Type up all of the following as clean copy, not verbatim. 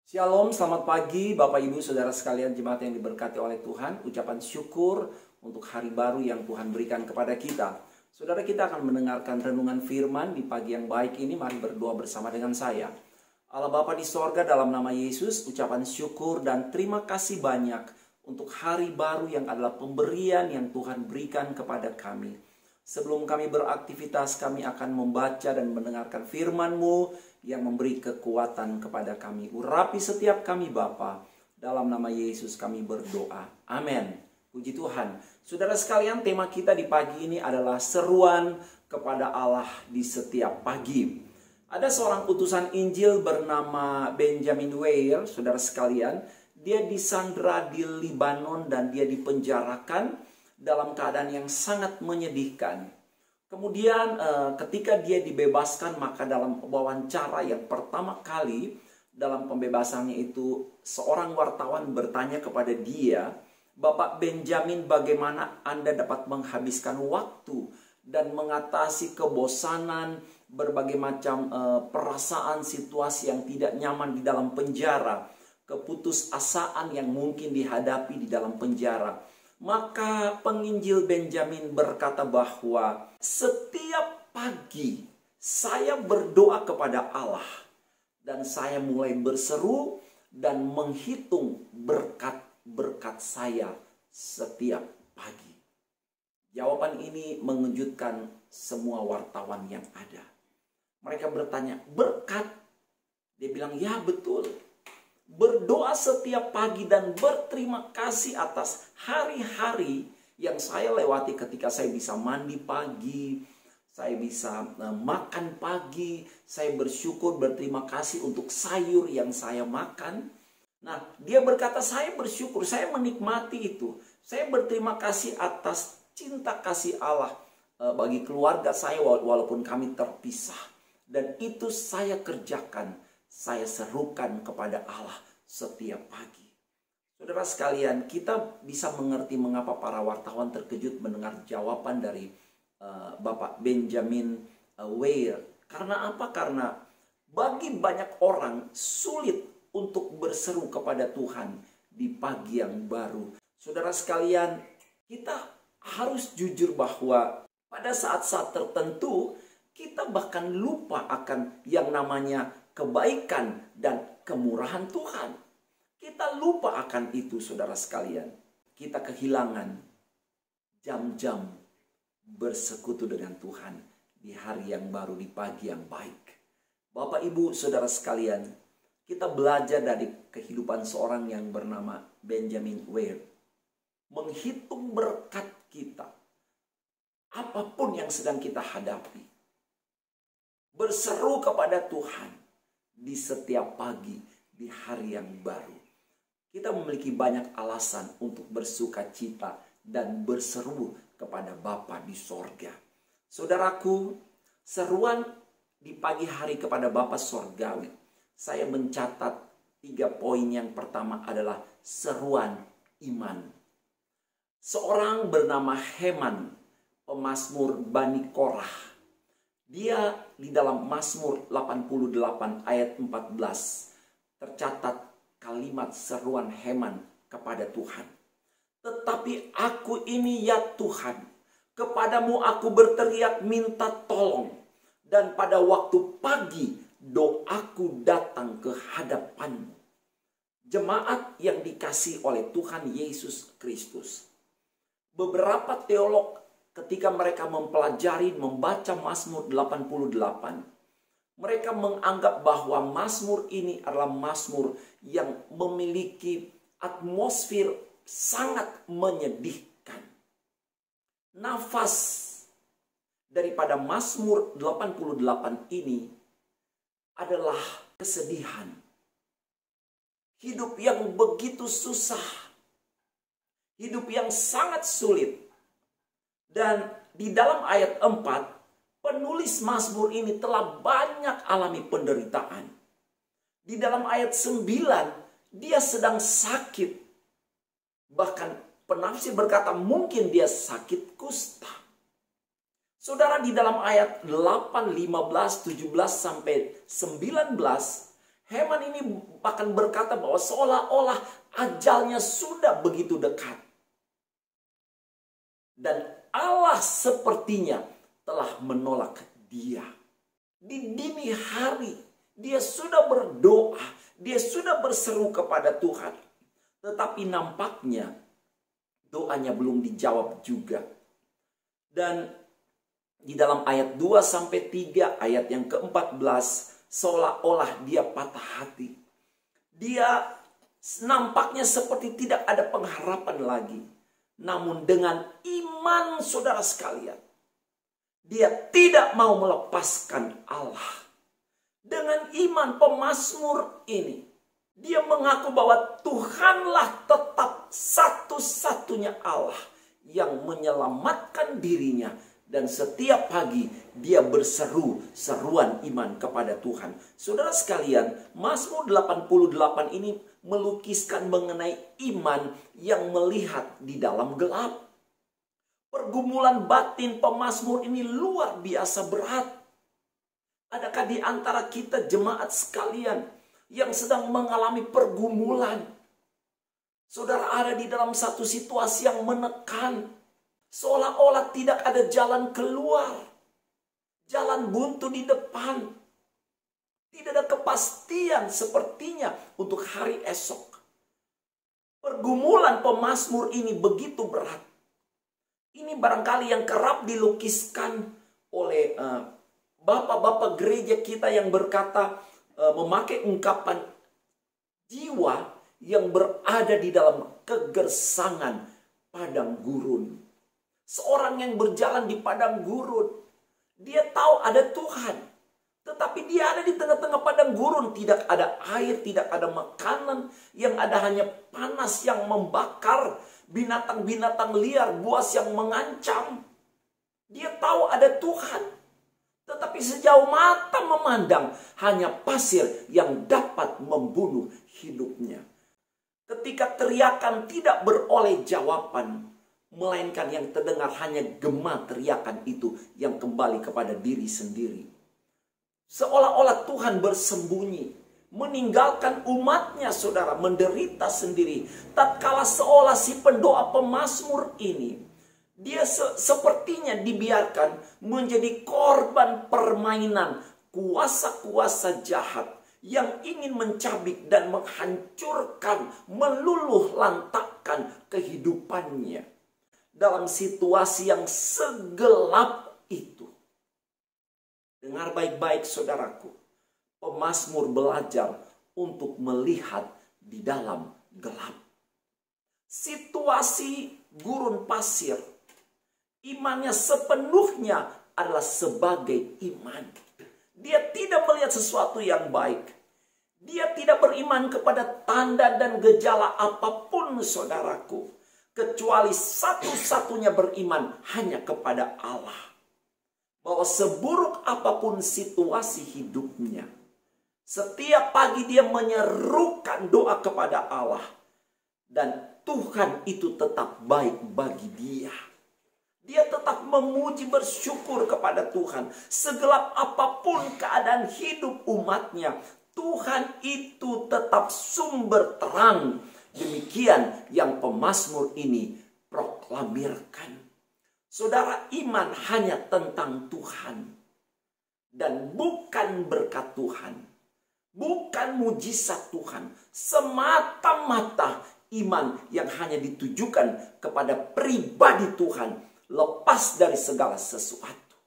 Shalom, selamat pagi Bapak Ibu Saudara sekalian jemaat yang diberkati oleh Tuhan. Ucapan syukur untuk hari baru yang Tuhan berikan kepada kita. Saudara, kita akan mendengarkan renungan firman di pagi yang baik ini. Mari berdoa bersama dengan saya. Allah Bapa di sorga, dalam nama Yesus, ucapan syukur dan terima kasih banyak untuk hari baru yang adalah pemberian yang Tuhan berikan kepada kami. Sebelum kami beraktivitas, kami akan membaca dan mendengarkan firman-Mu yang memberi kekuatan kepada kami. Urapi setiap kami Bapa. Dalam nama Yesus kami berdoa. Amin. Puji Tuhan. Saudara sekalian, tema kita di pagi ini adalah seruan kepada Allah di setiap pagi. Ada seorang utusan Injil bernama Benjamin Weir, saudara sekalian. Dia disandra di Libanon dan dia dipenjarakan dalam keadaan yang sangat menyedihkan. Kemudian ketika dia dibebaskan, maka dalam wawancara yang pertama kali dalam pembebasannya itu, seorang wartawan bertanya kepada dia, "Bapak Benjamin, bagaimana Anda dapat menghabiskan waktu dan mengatasi kebosanan, berbagai macam perasaan, situasi yang tidak nyaman di dalam penjara, keputusasaan yang mungkin dihadapi di dalam penjara?" Maka penginjil Benjamin berkata bahwa setiap pagi saya berdoa kepada Allah dan saya mulai berseru dan menghitung berkat-berkat saya setiap pagi. Jawaban ini mengejutkan semua wartawan yang ada. Mereka bertanya, "Berkat?" Dia bilang, "Ya, betul. Berdoa setiap pagi dan berterima kasih atas hari-hari yang saya lewati ketika saya bisa mandi pagi, saya bisa makan pagi, saya bersyukur, berterima kasih untuk sayur yang saya makan." Nah, dia berkata, "Saya bersyukur, saya menikmati itu. Saya berterima kasih atas cinta kasih Allah bagi keluarga saya walaupun kami terpisah. Dan itu saya kerjakan. Saya serukan kepada Allah setiap pagi." Saudara sekalian, kita bisa mengerti mengapa para wartawan terkejut mendengar jawaban dari Bapak Benjamin Weir. Karena apa? Karena bagi banyak orang sulit untuk berseru kepada Tuhan di pagi yang baru. Saudara sekalian, kita harus jujur bahwa pada saat-saat tertentu kita bahkan lupa akan yang namanya kebaikan dan kemurahan Tuhan. Kita lupa akan itu, saudara sekalian. Kita kehilangan jam-jam bersekutu dengan Tuhan di hari yang baru, di pagi yang baik. Bapak, Ibu, saudara sekalian, kita belajar dari kehidupan seorang yang bernama Benjamin Weir. Menghitung berkat kita, apapun yang sedang kita hadapi. Berseru kepada Tuhan di setiap pagi, di hari yang baru. Kita memiliki banyak alasan untuk bersuka cita dan berseru kepada Bapa di sorga. Saudaraku, seruan di pagi hari kepada Bapa sorgawi, saya mencatat 3 poin. Yang pertama adalah seruan iman. Seorang bernama Heman, pemazmur Bani Korah, dia di dalam Mazmur 88 ayat 14 tercatat kalimat seruan Heman kepada Tuhan. "Tetapi aku ini, ya Tuhan, kepadamu aku berteriak minta tolong, dan pada waktu pagi doaku datang ke hadapanmu." Jemaat yang dikasihi oleh Tuhan Yesus Kristus, beberapa teolog ketika mereka mempelajari, membaca Mazmur 88, mereka menganggap bahwa Mazmur ini adalah Mazmur yang memiliki atmosfer sangat menyedihkan. Nafas daripada Mazmur 88 ini adalah kesedihan. Hidup yang begitu susah. Hidup yang sangat sulit. Dan di dalam ayat 4, penulis Mazmur ini telah banyak alami penderitaan. Di dalam ayat 9, dia sedang sakit. Bahkan penafsir berkata mungkin dia sakit kusta. Saudara, di dalam ayat 8, 15, 17 sampai 19, Heman ini bahkan berkata bahwa seolah-olah ajalnya sudah begitu dekat. Dan Allah sepertinya telah menolak dia. Di dini hari dia sudah berdoa, dia sudah berseru kepada Tuhan. Tetapi nampaknya doanya belum dijawab juga. Dan di dalam ayat 2-3, ayat yang ke-14, seolah-olah dia patah hati. Dia nampaknya seperti tidak ada pengharapan lagi. Namun dengan iman saudara sekalian, dia tidak mau melepaskan Allah. Dengan iman pemazmur ini, dia mengaku bahwa Tuhanlah tetap satu-satunya Allah yang menyelamatkan dirinya. Dan setiap pagi dia berseru seruan iman kepada Tuhan. Saudara sekalian, Mazmur 88 ini melukiskan mengenai iman yang melihat di dalam gelap. Pergumulan batin pemazmur ini luar biasa berat. Adakah di antara kita jemaat sekalian yang sedang mengalami pergumulan? Saudara ada di dalam satu situasi yang menekan. Seolah-olah tidak ada jalan keluar. Jalan buntu di depan. Tidak ada kepastian sepertinya untuk hari esok. Pergumulan pemazmur ini begitu berat. Ini barangkali yang kerap dilukiskan oleh bapak-bapak gereja kita yang berkata, memakai ungkapan jiwa yang berada di dalam kegersangan padang gurun. Seorang yang berjalan di padang gurun, dia tahu ada Tuhan. Tetapi dia ada di tengah-tengah padang gurun. Tidak ada air, tidak ada makanan. Yang ada hanya panas yang membakar. Binatang-binatang liar, buas yang mengancam. Dia tahu ada Tuhan. Tetapi sejauh mata memandang, hanya pasir yang dapat membunuh hidupnya. Ketika teriakan tidak beroleh jawaban, melainkan yang terdengar hanya gema teriakan itu yang kembali kepada diri sendiri. Seolah-olah Tuhan bersembunyi, meninggalkan umatnya saudara, menderita sendiri. Tatkala seolah si pendoa pemazmur ini, dia sepertinya dibiarkan menjadi korban permainan kuasa-kuasa jahat yang ingin mencabik dan menghancurkan, meluluh lantakkan kehidupannya. Dalam situasi yang segelap itu. Dengar baik-baik saudaraku. Pemazmur belajar untuk melihat di dalam gelap. Situasi gurun pasir. Imannya sepenuhnya adalah sebagai iman. Dia tidak melihat sesuatu yang baik. Dia tidak beriman kepada tanda dan gejala apapun saudaraku. Kecuali satu-satunya beriman hanya kepada Allah. Bahwa seburuk apapun situasi hidupnya, setiap pagi dia menyerukan doa kepada Allah. Dan Tuhan itu tetap baik bagi dia. Dia tetap memuji bersyukur kepada Tuhan. Segelap apapun keadaan hidup umatnya, Tuhan itu tetap sumber terang. Demikian yang pemazmur ini proklamirkan. Saudara, iman hanya tentang Tuhan. Dan bukan berkat Tuhan. Bukan mujizat Tuhan. Semata-mata iman yang hanya ditujukan kepada pribadi Tuhan. Lepas dari segala sesuatu.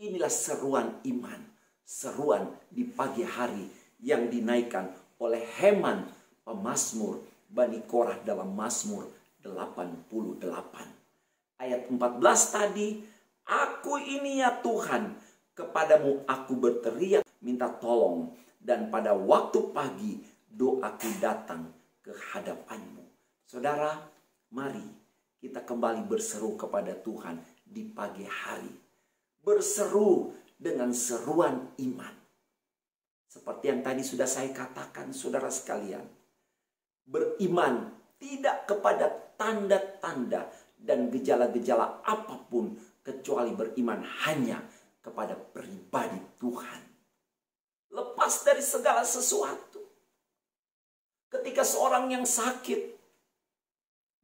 Inilah seruan iman. Seruan di pagi hari yang dinaikkan oleh Heman, pemazmur Bani Korah dalam Mazmur 88. Ayat 14 tadi, aku ini ya Tuhan, kepadamu aku berteriak minta tolong. Dan pada waktu pagi doaku datang ke hadapanmu. Saudara, mari kita kembali berseru kepada Tuhan di pagi hari. Berseru dengan seruan iman. Seperti yang tadi sudah saya katakan saudara sekalian. Beriman tidak kepada tanda-tanda dan gejala-gejala apapun, kecuali beriman hanya kepada pribadi Tuhan. lepas dari segala sesuatu. Ketika seorang yang sakit,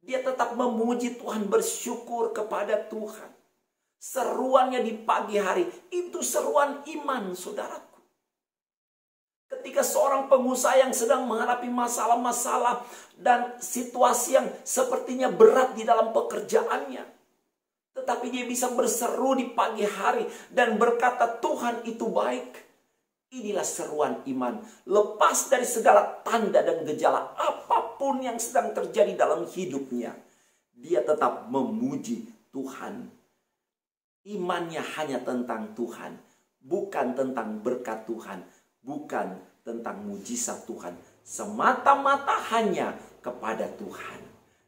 dia tetap memuji Tuhan, bersyukur kepada Tuhan. Seruannya di pagi hari, itu seruan iman, saudaraku. Ketika seorang pengusaha yang sedang menghadapi masalah-masalah dan situasi yang sepertinya berat di dalam pekerjaannya, tetapi dia bisa berseru di pagi hari dan berkata, Tuhan itu baik. Inilah seruan iman. Lepas dari segala tanda dan gejala apapun yang sedang terjadi dalam hidupnya, dia tetap memuji Tuhan. Imannya hanya tentang Tuhan, bukan tentang berkat Tuhan, bukan tentang mujizat Tuhan. Semata-mata hanya kepada Tuhan.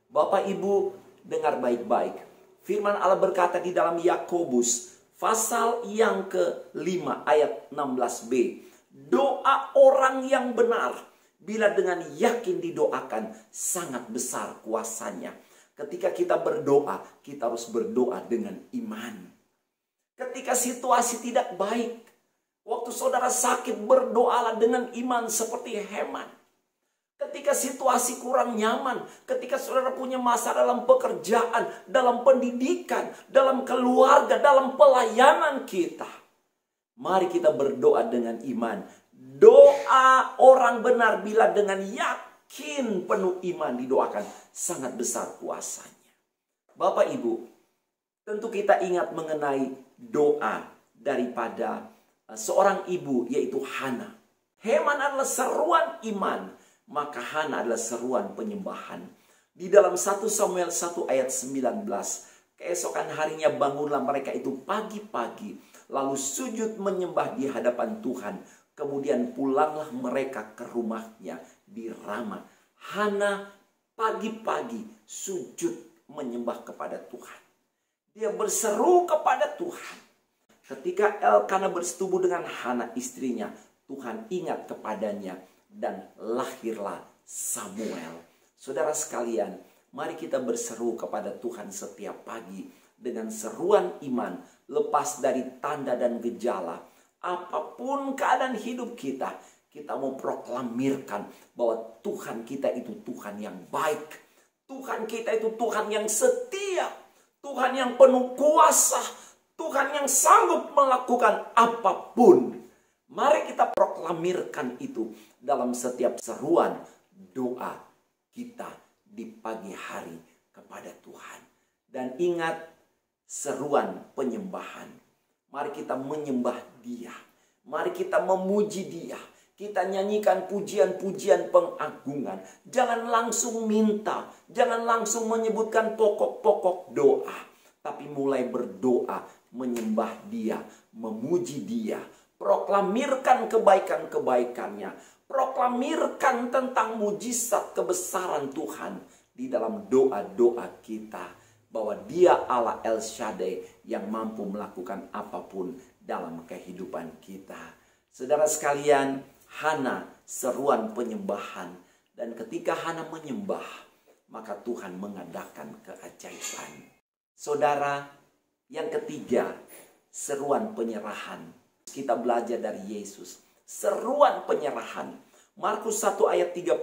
Bapak Ibu, dengar baik-baik. Firman Allah berkata di dalam Yakobus pasal yang ke-5 ayat 16b. Doa orang yang benar, bila dengan yakin didoakan, sangat besar kuasanya. Ketika kita berdoa, kita harus berdoa dengan iman. Ketika situasi tidak baik, waktu saudara sakit, berdoalah dengan iman seperti Heman. Ketika situasi kurang nyaman, ketika saudara punya masalah dalam pekerjaan, dalam pendidikan, dalam keluarga, dalam pelayanan kita, mari kita berdoa dengan iman. Doa orang benar bila dengan yakin penuh iman didoakan, sangat besar kuasanya. Bapak Ibu, tentu kita ingat mengenai doa daripada seorang ibu, yaitu Hana. Heman adalah seruan iman, maka Hana adalah seruan penyembahan. Di dalam 1 Samuel 1 ayat 19, keesokan harinya bangunlah mereka itu pagi-pagi, lalu sujud menyembah di hadapan Tuhan. Kemudian pulanglah mereka ke rumahnya di Rama. Hana pagi-pagi sujud menyembah kepada Tuhan. Dia berseru kepada Tuhan. Ketika Elkana bersetubuh dengan Hana istrinya, Tuhan ingat kepadanya dan lahirlah Samuel. Saudara sekalian, mari kita berseru kepada Tuhan setiap pagi dengan seruan iman, lepas dari tanda dan gejala. Apapun keadaan hidup kita, kita mau proklamirkan bahwa Tuhan kita itu Tuhan yang baik. Tuhan kita itu Tuhan yang setia. Tuhan yang penuh kuasa. Tuhan yang sanggup melakukan apapun. Mari kita proklamirkan itu dalam setiap seruan doa kita di pagi hari kepada Tuhan. Dan ingat seruan penyembahan. Mari kita menyembah Dia. Mari kita memuji Dia. Kita nyanyikan pujian-pujian pengagungan. Jangan langsung minta. Jangan langsung menyebutkan pokok-pokok doa. Tapi mulai berdoa, menyembah Dia, memuji Dia. Proklamirkan kebaikan-kebaikannya. Proklamirkan tentang mujizat kebesaran Tuhan di dalam doa-doa kita. Bahwa Dia Allah El Shaddai yang mampu melakukan apapun dalam kehidupan kita. Saudara sekalian, Hana seruan penyembahan. Dan ketika Hana menyembah, maka Tuhan mengadakan keajaiban. Saudara, yang ketiga, seruan penyerahan. Kita belajar dari Yesus. Seruan penyerahan. Markus 1 ayat 35.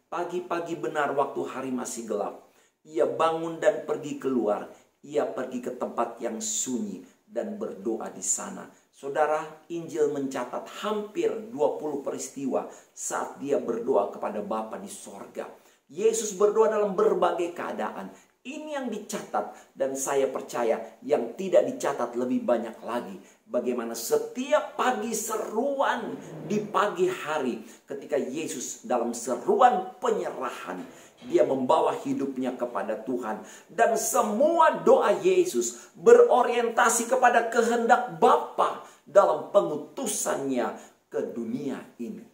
Pagi-pagi benar waktu hari masih gelap, Ia bangun dan pergi keluar. Ia pergi ke tempat yang sunyi dan berdoa di sana. Saudara, Injil mencatat hampir 20 peristiwa saat Dia berdoa kepada Bapa di sorga. Yesus berdoa dalam berbagai keadaan. Ini yang dicatat, dan saya percaya yang tidak dicatat lebih banyak lagi. Bagaimana setiap pagi seruan di pagi hari ketika Yesus dalam seruan penyerahan, Dia membawa hidupnya kepada Tuhan. Dan semua doa Yesus berorientasi kepada kehendak Bapa dalam pengutusannya ke dunia ini.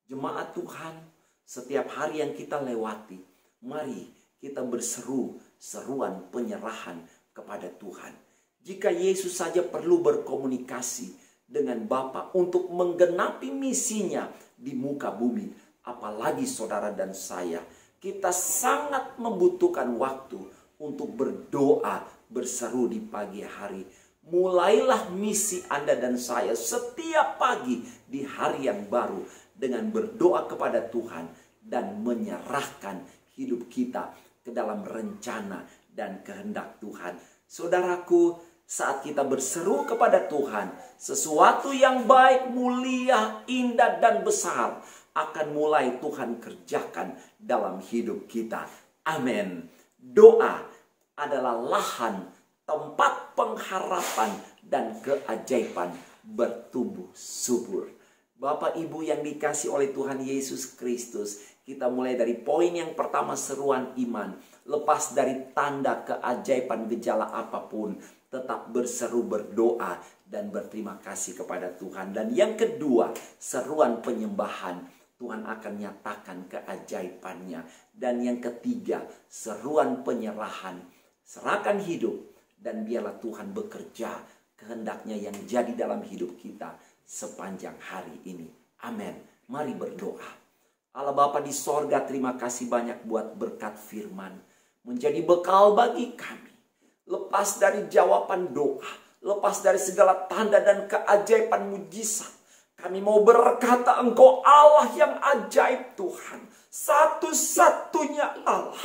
Jemaat Tuhan, setiap hari yang kita lewati, mari kita berseru seruan penyerahan kepada Tuhan. Jika Yesus saja perlu berkomunikasi dengan Bapa untuk menggenapi misinya di muka bumi, apalagi saudara dan saya. Kita sangat membutuhkan waktu untuk berdoa, berseru di pagi hari. mulailah misi Anda dan saya setiap pagi di hari yang baru dengan berdoa kepada Tuhan dan menyerahkan hidup kita ke dalam rencana dan kehendak Tuhan. Saudaraku, saat kita berseru kepada Tuhan, sesuatu yang baik, mulia, indah, dan besar akan mulai Tuhan kerjakan dalam hidup kita. Amin. Doa adalah lahan, tempat pengharapan, dan keajaiban bertumbuh subur. Bapak Ibu yang dikasih oleh Tuhan Yesus Kristus, kita mulai dari poin yang pertama, seruan iman. Lepas dari tanda keajaiban gejala apapun, tetap berseru, berdoa, dan berterima kasih kepada Tuhan. Dan yang kedua, seruan penyembahan. Tuhan akan nyatakan keajaibannya. Dan yang ketiga, seruan penyerahan. Serahkan hidup dan biarlah Tuhan bekerja kehendaknya yang jadi dalam hidup kita sepanjang hari ini. Amin. Mari berdoa. Allah Bapa di sorga, terima kasih banyak buat berkat firman. Menjadi bekal bagi kami. Lepas dari jawaban doa, lepas dari segala tanda dan keajaiban mujizat, kami mau berkata Engkau Allah yang ajaib Tuhan. Satu-satunya Allah,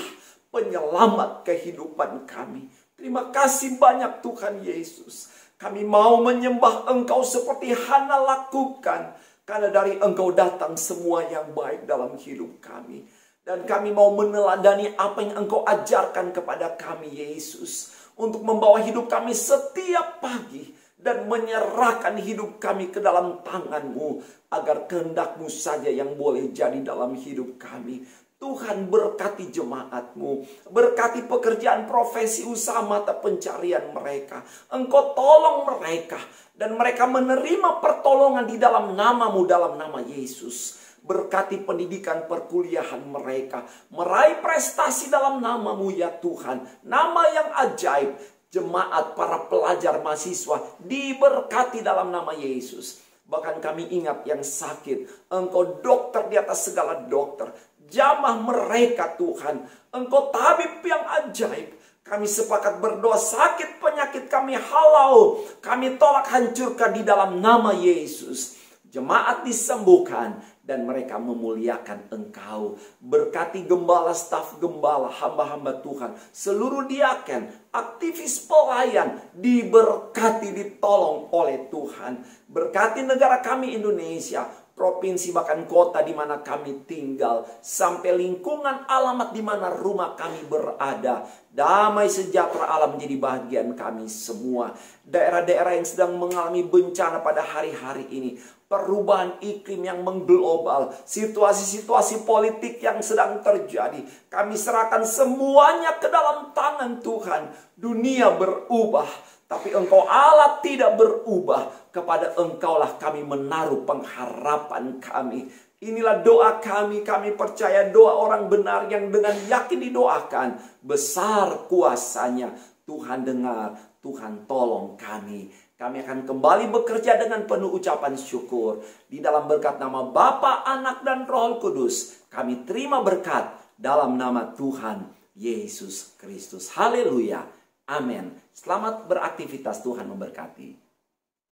penyelamat kehidupan kami. Terima kasih banyak Tuhan Yesus. Kami mau menyembah Engkau seperti Hana lakukan. Karena dari Engkau datang semua yang baik dalam hidup kami. Dan kami mau meneladani apa yang Engkau ajarkan kepada kami Yesus. Untuk membawa hidup kami setiap pagi. Dan menyerahkan hidup kami ke dalam tangan-Mu. Agar kehendak-Mu saja yang boleh jadi dalam hidup kami. Tuhan berkati jemaat-Mu. Berkati pekerjaan, profesi, usaha, mata pencarian mereka. Engkau tolong mereka. Dan mereka menerima pertolongan di dalam nama-Mu, dalam nama Yesus. Berkati pendidikan perkuliahan mereka. Meraih prestasi dalam nama-Mu ya Tuhan. Nama yang ajaib. Jemaat, para pelajar, mahasiswa diberkati dalam nama Yesus. Bahkan kami ingat yang sakit. Engkau dokter di atas segala dokter. Jamah mereka Tuhan. Engkau tabib yang ajaib. Kami sepakat berdoa, sakit penyakit kami halau. Kami tolak, hancurkan di dalam nama Yesus. Jemaat disembuhkan dan mereka memuliakan Engkau. Berkati gembala, staf gembala, hamba-hamba Tuhan. Seluruh diaken, aktivis pelayan diberkati, ditolong oleh Tuhan. Berkati negara kami Indonesia, provinsi bahkan kota di mana kami tinggal, sampai lingkungan alamat di mana rumah kami berada. Damai sejahtera Allah menjadi bagian kami semua. Daerah-daerah yang sedang mengalami bencana pada hari-hari ini, perubahan iklim yang mengglobal, situasi-situasi politik yang sedang terjadi, kami serahkan semuanya ke dalam tangan Tuhan. Dunia berubah, tapi Engkau Allah tidak berubah. Kepada Engkaulah kami menaruh pengharapan kami. Inilah doa kami. Kami percaya doa orang benar yang dengan yakin didoakan. Besar kuasanya. Tuhan dengar, Tuhan tolong kami. Kami akan kembali bekerja dengan penuh ucapan syukur. Di dalam berkat nama Bapa, Anak, dan Roh Kudus. Kami terima berkat dalam nama Tuhan Yesus Kristus. Haleluya. Amin. Selamat beraktivitas. Tuhan memberkati.